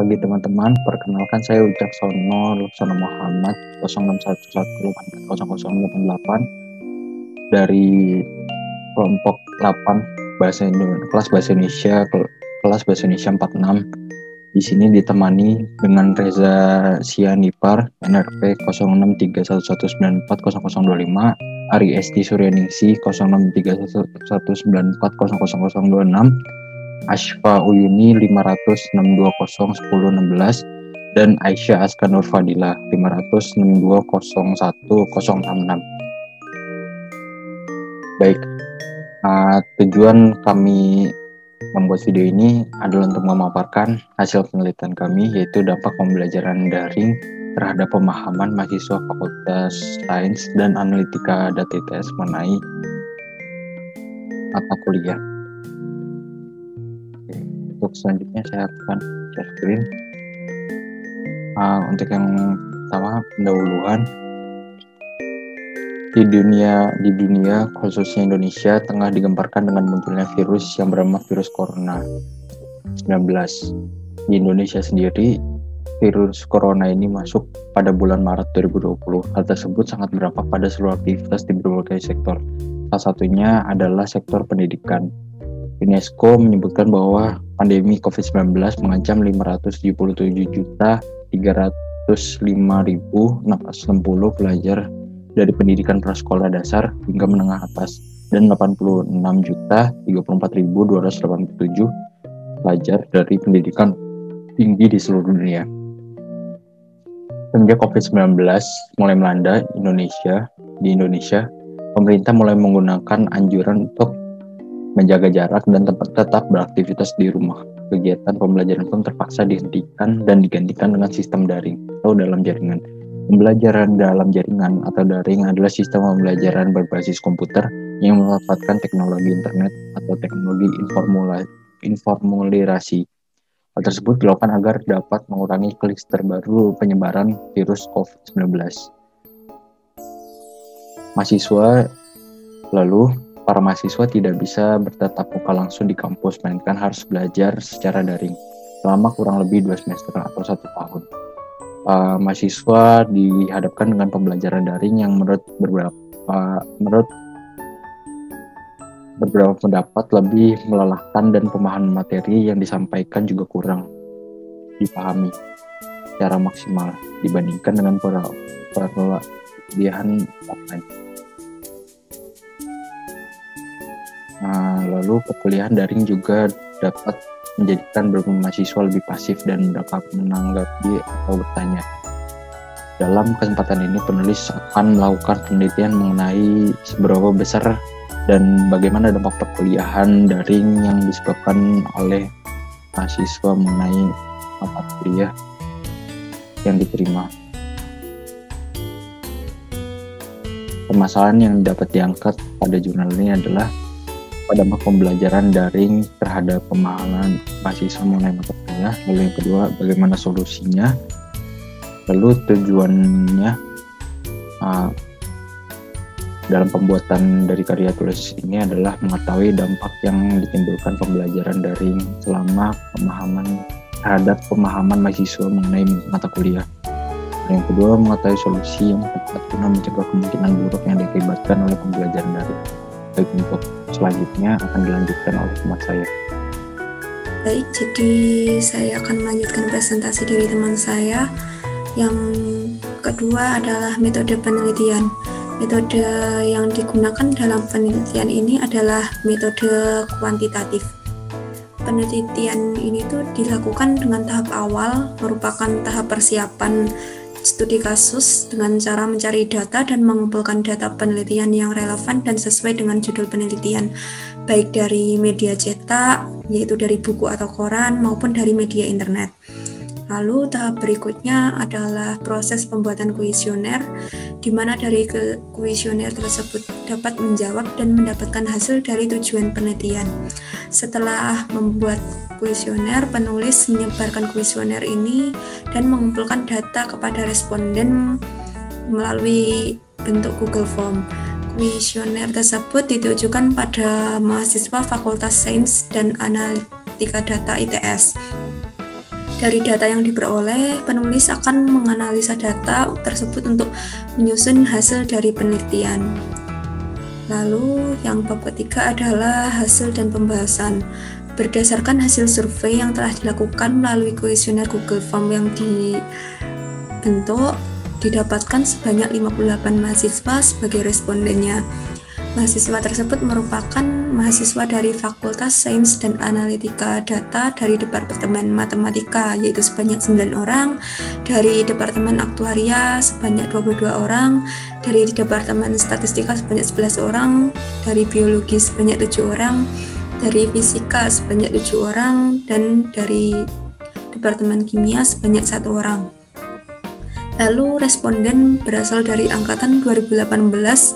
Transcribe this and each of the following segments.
pagi teman-teman, perkenalkan saya Wicaksono Luksono Muhammad 0611840088 dari kelompok 8 kelas bahasa Indonesia 46. Di sini ditemani dengan Reza Sianipar NRP 063119400025, Ari Esti Suryaningsi 063119400026, Ashfa Uyuni 506201016, dan Aisyah Aska Nur Fadila 506201066. Baik, tujuan kami membuat video ini adalah untuk memaparkan hasil penelitian kami, yaitu dampak pembelajaran daring terhadap pemahaman mahasiswa Fakultas Sains dan Analitika Data ITS mengenai mata kuliah. Untuk selanjutnya saya akan share screen. Untuk yang pertama, pendahuluan. Di dunia khususnya Indonesia tengah digemparkan dengan munculnya virus yang bernama virus corona 19. Di Indonesia sendiri, virus corona ini masuk pada bulan Maret 2020. Hal tersebut sangat berdampak pada seluruh aktivitas di berbagai sektor. Salah satunya adalah sektor pendidikan. UNESCO menyebutkan bahwa pandemi COVID-19 mengancam 577.305.660 pelajar dari pendidikan prasekolah dasar hingga menengah atas dan 86.034.287 pelajar dari pendidikan tinggi di seluruh dunia. Sejak COVID-19 mulai melanda di Indonesia, pemerintah mulai menggunakan anjuran untuk menjaga jarak dan tetap beraktivitas di rumah. Kegiatan pembelajaran pun terpaksa dihentikan dan digantikan dengan sistem daring atau dalam jaringan. Pembelajaran dalam jaringan atau daring adalah sistem pembelajaran berbasis komputer yang memanfaatkan teknologi internet atau teknologi informulirasi. Hal tersebut dilakukan agar dapat mengurangi kluster baru penyebaran virus COVID-19. Para mahasiswa tidak bisa bertatap muka langsung di kampus, melainkan harus belajar secara daring selama kurang lebih 2 semester atau 1 tahun. Mahasiswa dihadapkan dengan pembelajaran daring yang menurut beberapa pendapat lebih melelahkan dan pemahaman materi yang disampaikan juga kurang dipahami secara maksimal dibandingkan dengan perkuliahan offline. Lalu perkuliahan daring juga dapat menjadikan beberapa mahasiswa lebih pasif dan dapat menanggapi atau bertanya. Dalam kesempatan ini, penulis akan melakukan penelitian mengenai seberapa besar dan bagaimana dampak perkuliahan daring yang disebabkan oleh mahasiswa mengenai mata kuliah yang diterima. Permasalahan yang dapat diangkat pada jurnal ini adalah dampak pembelajaran daring terhadap pemahaman mahasiswa mengenai mata kuliah. Lalu yang kedua, bagaimana solusinya. Lalu tujuannya dalam pembuatan dari karya tulis ini adalah mengetahui dampak yang ditimbulkan pembelajaran daring selama terhadap pemahaman mahasiswa mengenai mata kuliah. Yang kedua, mengetahui solusi yang tepat guna mencegah kemungkinan buruk yang diakibatkan oleh pembelajaran daring. Baik, untuk selanjutnya akan dilanjutkan oleh teman saya. Baik, jadi saya akan melanjutkan presentasi dari teman saya. Yang kedua adalah metode penelitian. Metode yang digunakan dalam penelitian ini adalah metode kuantitatif. Penelitian ini tuh dilakukan dengan tahap awal, merupakan tahap persiapan studi kasus dengan cara mencari data dan mengumpulkan data penelitian yang relevan dan sesuai dengan judul penelitian, baik dari media cetak, yaitu dari buku atau koran, maupun dari media internet. Lalu tahap berikutnya adalah proses pembuatan kuesioner, di mana dari kuesioner tersebut dapat menjawab dan mendapatkan hasil dari tujuan penelitian. Setelah membuat kuesioner, penulis menyebarkan kuesioner ini dan mengumpulkan data kepada responden melalui bentuk Google Form. Kuesioner tersebut ditujukan pada mahasiswa Fakultas Sains dan Analitika Data ITS. Dari data yang diperoleh, penulis akan menganalisa data tersebut untuk menyusun hasil dari penelitian. Lalu yang bab ketiga adalah hasil dan pembahasan. Berdasarkan hasil survei yang telah dilakukan melalui kuesioner Google Form yang dibentuk, didapatkan sebanyak 58 mahasiswa sebagai respondennya. Mahasiswa tersebut merupakan mahasiswa dari Fakultas Sains dan Analitika Data dari Departemen Matematika, yaitu sebanyak 9 orang, dari Departemen Aktuaria sebanyak 22 orang, dari Departemen Statistika sebanyak 11 orang, dari Biologi sebanyak 7 orang, dari Fisika sebanyak 7 orang, dan dari Departemen Kimia sebanyak 1 orang. Lalu responden berasal dari angkatan 2018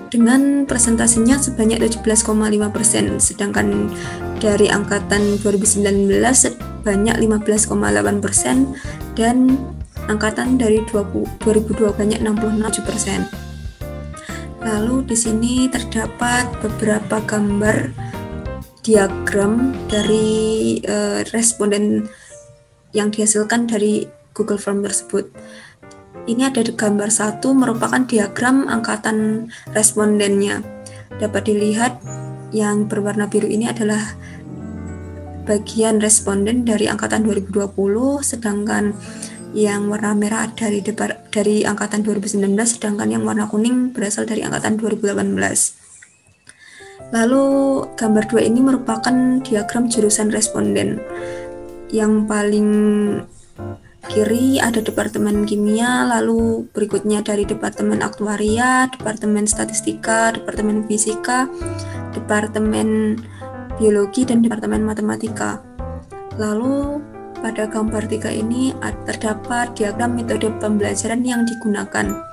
dengan presentasinya sebanyak 17,5%, sedangkan dari angkatan 2019 sebanyak 15,8% dan angkatan dari 2002 banyak 67%. Lalu di sini terdapat beberapa gambar diagram dari responden yang dihasilkan dari Google Form tersebut. Ini ada di gambar 1 merupakan diagram angkatan respondennya. Dapat dilihat yang berwarna biru ini adalah bagian responden dari angkatan 2020, sedangkan yang warna merah dari angkatan 2019, sedangkan yang warna kuning berasal dari angkatan 2018. Lalu gambar 2 ini merupakan diagram jurusan responden. Yang paling kiri ada Departemen Kimia, lalu berikutnya dari Departemen Aktuaria, Departemen Statistika, Departemen Fisika, Departemen Biologi, dan Departemen Matematika. Lalu pada gambar 3 ini terdapat diagram metode pembelajaran yang digunakan.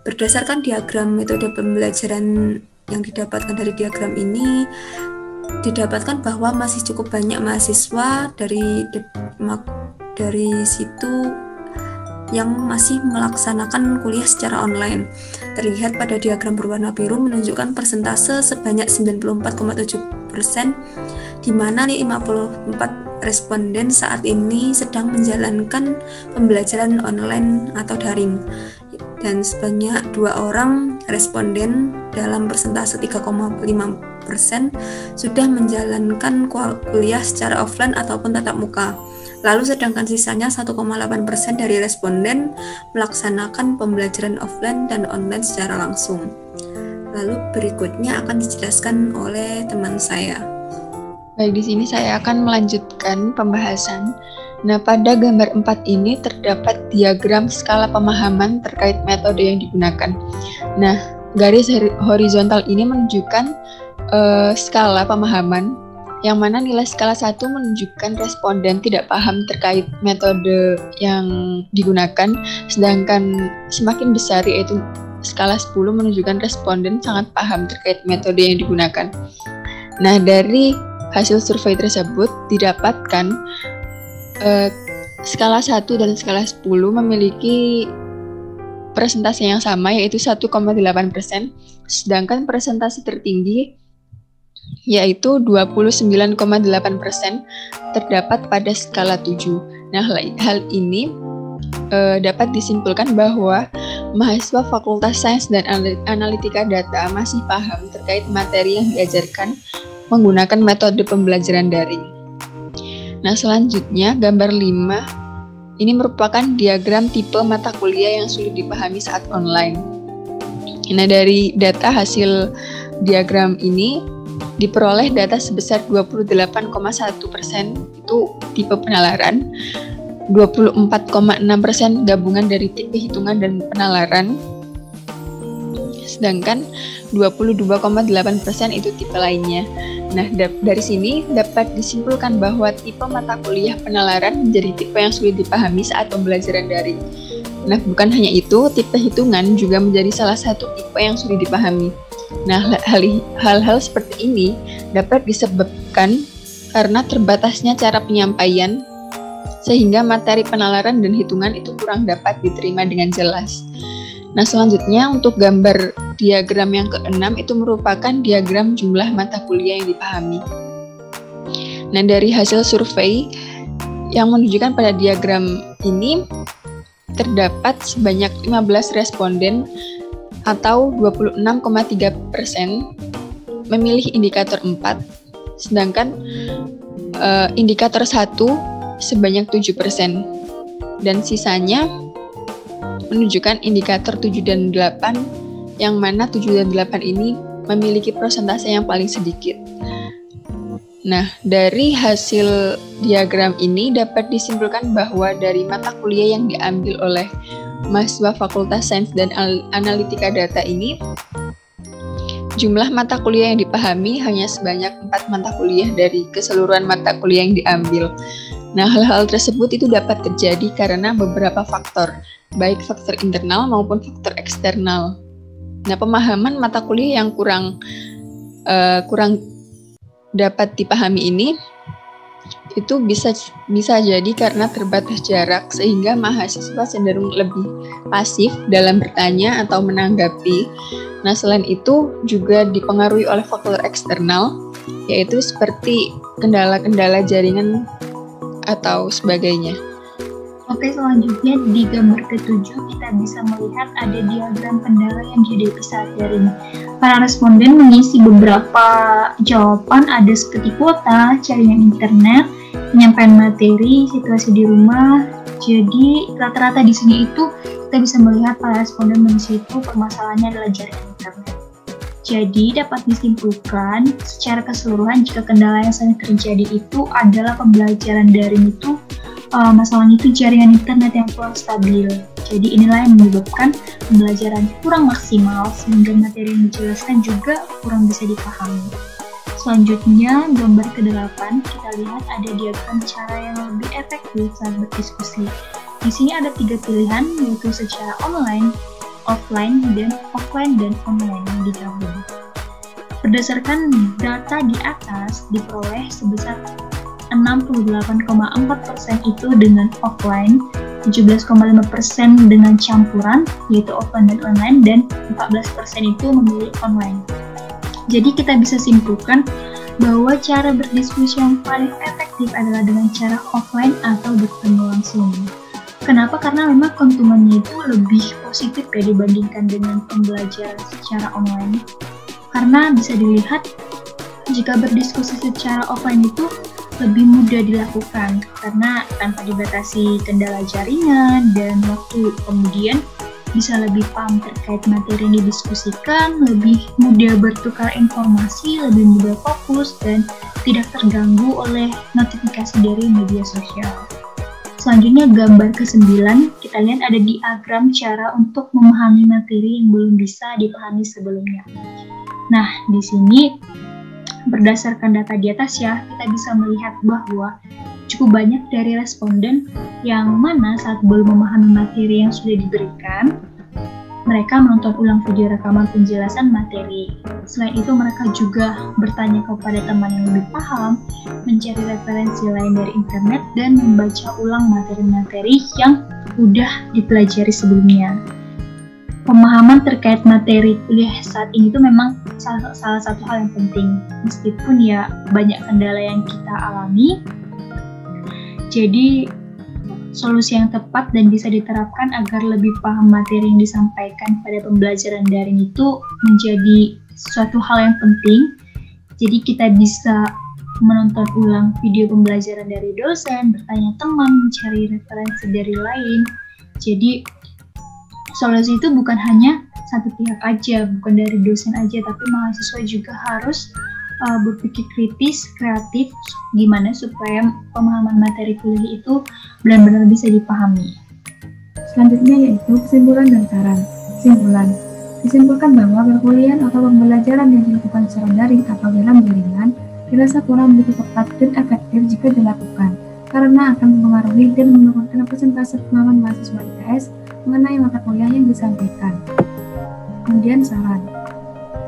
Berdasarkan diagram metode pembelajaran yang didapatkan dari diagram ini, didapatkan bahwa masih cukup banyak mahasiswa dari situ yang masih melaksanakan kuliah secara online. Terlihat pada diagram berwarna biru menunjukkan persentase sebanyak 94,7%, di mana 54 responden saat ini sedang menjalankan pembelajaran online atau daring, dan sebanyak 2 orang responden dalam persentase 3,5% sudah menjalankan kuliah secara offline ataupun tatap muka. Lalu sedangkan sisanya 1,8% dari responden melaksanakan pembelajaran offline dan online secara langsung. Lalu berikutnya akan dijelaskan oleh teman saya. Baik, di sini saya akan melanjutkan pembahasan. Nah, pada gambar 4 ini terdapat diagram skala pemahaman terkait metode yang digunakan. Nah, garis horizontal ini menunjukkan skala pemahaman, yang mana nilai skala 1 menunjukkan responden tidak paham terkait metode yang digunakan, sedangkan semakin besar yaitu skala 10 menunjukkan responden sangat paham terkait metode yang digunakan. Nah, dari hasil survei tersebut didapatkan skala 1 dan skala 10 memiliki presentasi yang sama, yaitu 1,8%, sedangkan presentasi tertinggi yaitu 29,8% terdapat pada skala 7. Nah, hal ini dapat disimpulkan bahwa mahasiswa Fakultas Sains dan Analitika Data masih paham terkait materi yang diajarkan menggunakan metode pembelajaran daring. Nah, selanjutnya gambar 5 ini merupakan diagram tipe mata kuliah yang sulit dipahami saat online. Nah, dari data hasil diagram ini diperoleh data sebesar 28,1% itu tipe penalaran, 24,6% gabungan dari tipe hitungan dan penalaran, sedangkan 22,8% itu tipe lainnya. Nah, dari sini dapat disimpulkan bahwa tipe mata kuliah penalaran menjadi tipe yang sulit dipahami saat pembelajaran daring. Nah, bukan hanya itu, tipe hitungan juga menjadi salah satu tipe yang sulit dipahami. Nah, hal-hal seperti ini dapat disebabkan karena terbatasnya cara penyampaian, sehingga materi penalaran dan hitungan itu kurang dapat diterima dengan jelas. Nah, selanjutnya untuk gambar diagram yang ke-6 itu merupakan diagram jumlah mata kuliah yang dipahami. Nah, dari hasil survei yang menunjukkan pada diagram ini terdapat sebanyak 15 responden atau 26,3% memilih indikator 4, sedangkan indikator 1 sebanyak 7%, dan sisanya menunjukkan indikator 7 dan 8, yang mana 7 dan 8 ini memiliki persentase yang paling sedikit. Nah, dari hasil diagram ini dapat disimpulkan bahwa dari mata kuliah yang diambil oleh mahasiswa Fakultas Sains dan Analitika Data ini, jumlah mata kuliah yang dipahami hanya sebanyak 4 mata kuliah dari keseluruhan mata kuliah yang diambil. Nah, hal-hal tersebut itu dapat terjadi karena beberapa faktor, baik faktor internal maupun faktor eksternal. Nah, pemahaman mata kuliah yang kurang dapat dipahami ini itu bisa jadi karena terbatas jarak, sehingga mahasiswa cenderung lebih pasif dalam bertanya atau menanggapi. Nah, selain itu juga dipengaruhi oleh faktor eksternal, yaitu seperti kendala-kendala jaringan atau sebagainya. Oke, selanjutnya di gambar ke-7 kita bisa melihat ada diagram kendala yang dihadapi saat daring. Para responden mengisi beberapa jawaban, ada seperti kuota, jaringan internet, penyampaian materi, situasi di rumah. Jadi rata-rata di sini itu kita bisa melihat para responden mengisi itu permasalahannya adalah jaringan internet. Jadi dapat disimpulkan secara keseluruhan jika kendala yang sering terjadi itu adalah pembelajaran daring itu masalahnya itu jaringan internet yang kurang stabil. Jadi inilah yang menyebabkan pembelajaran kurang maksimal sehingga materi yang dijelaskan juga kurang bisa dipahami. Selanjutnya, gambar ke-8 kita lihat ada diagram cara yang lebih efektif saat berdiskusi. Di sini ada 3 pilihan, yaitu secara online, offline, dan offline dan online yang digabung. Berdasarkan data di atas diperoleh sebesar 68,4% itu dengan offline, 17,5% dengan campuran yaitu offline dan online, dan 14% itu memilih online. Jadi kita bisa simpulkan bahwa cara berdiskusi yang paling efektif adalah dengan cara offline atau bertemu langsung. Kenapa? Karena memang keuntungannya itu lebih positif ya dibandingkan dengan pembelajaran secara online. Karena bisa dilihat jika berdiskusi secara offline itu lebih mudah dilakukan karena tanpa dibatasi kendala jaringan dan waktu, kemudian bisa lebih paham terkait materi yang didiskusikan, lebih mudah bertukar informasi, lebih mudah fokus, dan tidak terganggu oleh notifikasi dari media sosial. Selanjutnya gambar ke-9, kita lihat ada diagram cara untuk memahami materi yang belum bisa dipahami sebelumnya. Nah, di sini berdasarkan data di atas ya, kita bisa melihat bahwa cukup banyak dari responden yang mana saat belum memahami materi yang sudah diberikan, mereka menonton ulang video rekaman penjelasan materi. Selain itu, mereka juga bertanya kepada teman yang lebih paham, mencari referensi lain dari internet, dan membaca ulang materi-materi yang sudah dipelajari sebelumnya. Pemahaman terkait materi kuliah saat ini itu memang salah satu hal yang penting, meskipun ya banyak kendala yang kita alami. Jadi solusi yang tepat dan bisa diterapkan agar lebih paham materi yang disampaikan pada pembelajaran daring itu menjadi suatu hal yang penting. Jadi kita bisa menonton ulang video pembelajaran dari dosen, bertanya teman, mencari referensi dari lain. Jadi solusi itu bukan hanya satu pihak aja, bukan dari dosen aja, tapi mahasiswa juga harus berpikir kritis, kreatif, gimana supaya pemahaman materi kuliah itu benar-benar bisa dipahami. Selanjutnya yaitu kesimpulan dan saran. Kesimpulan. Disimpulkan bahwa perkuliahan atau pembelajaran yang dilakukan secara daring atau dalam jaringan dirasa kurang begitu tepat dan efektif jika dilakukan, karena akan mempengaruhi dan menurunkan persentase pengalaman mahasiswa ITS mengenai mata kuliah yang disampaikan. Kemudian saran.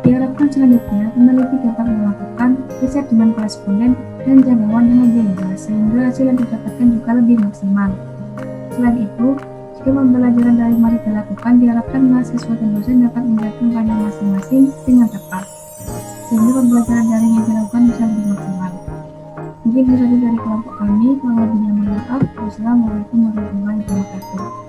Diharapkan selanjutnya peneliti dapat melakukan riset dengan koresponden dan jangkauan yang lebih luas sehingga hasil yang didapatkan juga lebih maksimal. Selain itu, jika pembelajaran daring masih dilakukan, diharapkan mahasiswa dan dosen dapat menjalankan peran masing-masing dengan tepat, sehingga pembelajaran daring yang dilakukan bisa lebih maksimal. Mungkin itu saja dari kelompok kami. Kalau lebihnya maaf. Wassalamualaikum warahmatullahi wabarakatuh.